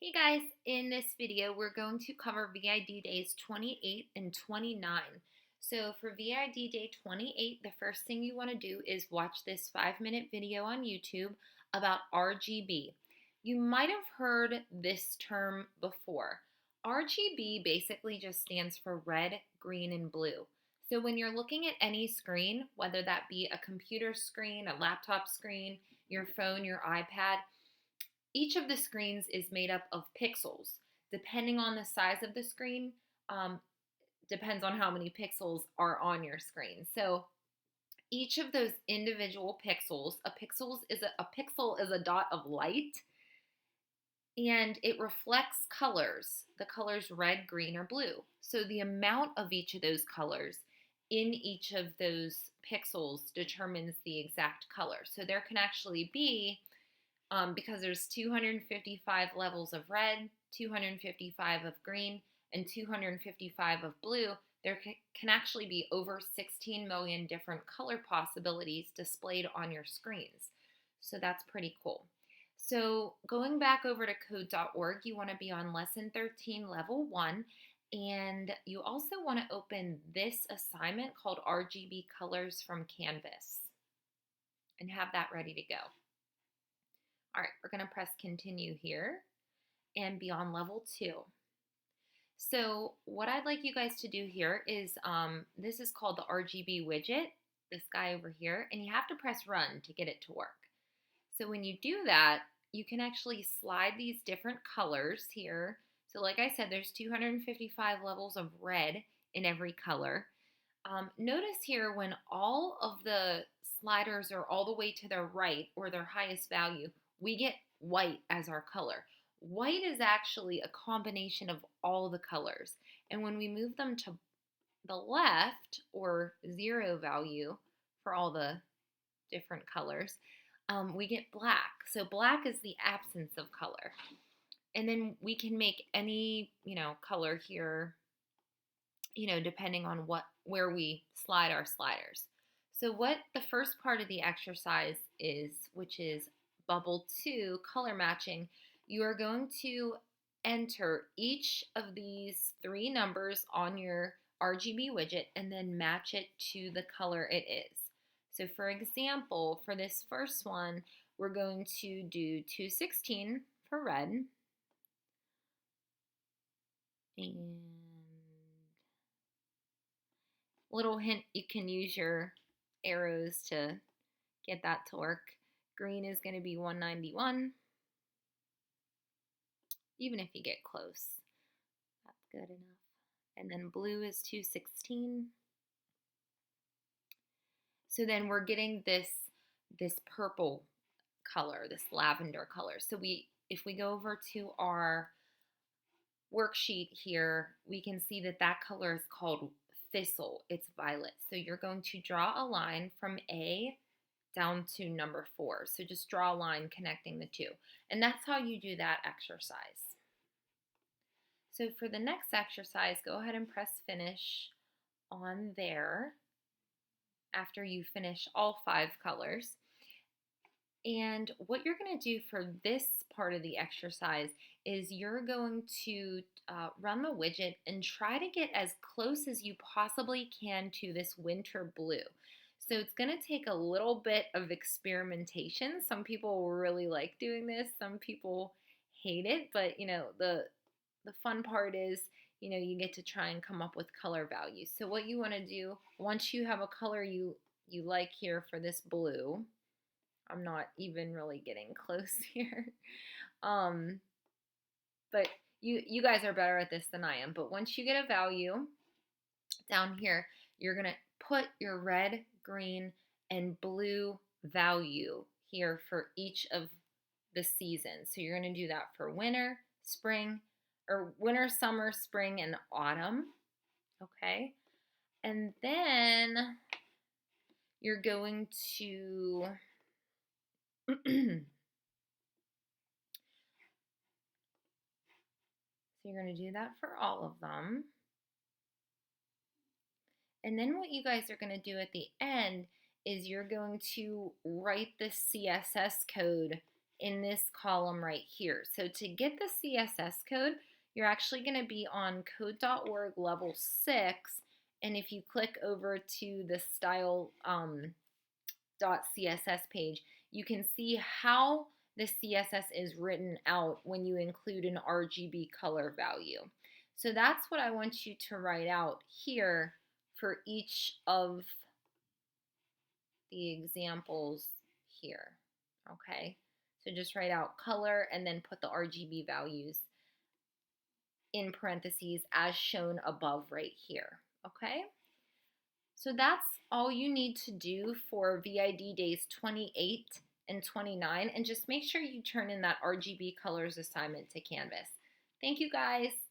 Hey guys, in this video we're going to cover VID days 28 and 29. So for VID day 28, the first thing you want to do is watch this 5-minute video on YouTube about RGB. You might have heard this term before. RGB basically just stands for red, green, and blue. So when you're looking at any screen, whether that be a computer screen, a laptop screen, your phone, your iPad, each of the screens is made up of pixels. Depending on the size of the screen, um, depends on how many pixels are on your screen. So each of those individual pixels, a pixel is a dot of light, and it reflects colors, the colors red, green, or blue. So the amount of each of those colors in each of those pixels determines the exact color. So there can actually be because there's 255 levels of red, 255 of green, and 255 of blue, there can actually be over 16 million different color possibilities displayed on your screens. So that's pretty cool. So going back over to code.org, you want to be on lesson 13, level 1, and you also want to open this assignment called RGB Colors from Canvas and have that ready to go. All right, we're going to press continue here and be on level 2. So what I'd like you guys to do here is, this is called the RGB widget, this guy over here, and you have to press run to get it to work. So when you do that, you can actually slide these different colors here. So like I said, there's 255 levels of red in every color. Notice here when all of the sliders are all the way to their right or their highest value, we get white as our color. White is actually a combination of all the colors. And when we move them to the left or 0 value for all the different colors, we get black. So black is the absence of color. And then we can make any, color here, depending on where we slide our sliders. So what the first part of the exercise is, which is bubble 2, color matching, you are going to enter each of these 3 numbers on your RGB widget and then match it to the color it is. So for example, for this first one, we're going to do 216 for red, and little hint, you can use your arrows to get that to work. Green is going to be 191. Even if you get close, that's good enough. And then blue is 216. So then we're getting this purple color, this lavender color. So if we go over to our worksheet here, we can see that color is called thistle. It's violet. So you're going to draw a line from A down to number 4. So just draw a line connecting the two. And that's how you do that exercise. So for the next exercise, go ahead and press finish on there after you finish all 5 colors. And what you're going to do for this part of the exercise is you're going to run the widget and try to get as close as you possibly can to this winter blue. So it's going to take a little bit of experimentation. Some people really like doing this. Some people hate it. But, the fun part is, you get to try and come up with color values. So what you want to do, once you have a color you like here for this blue, I'm not even really getting close here. But you guys are better at this than I am. But once you get a value down here, you're going to put your red, green, and blue value here for each of the seasons. So you're going to do that for winter, spring, or winter, summer, spring, and autumn. Okay? And then you're going to so you're going to do that for all of them. And then what you guys are going to do at the end is you're going to write the CSS code in this column right here. So to get the CSS code, you're actually going to be on code.org level 6, and if you click over to the style .css page, you can see how the CSS is written out when you include an RGB color value. So that's what I want you to write out here for each of the examples here, okay? So just write out color and then put the RGB values in parentheses as shown above right here, okay? So that's all you need to do for VID days 28 and 29, and just make sure you turn in that RGB colors assignment to Canvas. Thank you guys.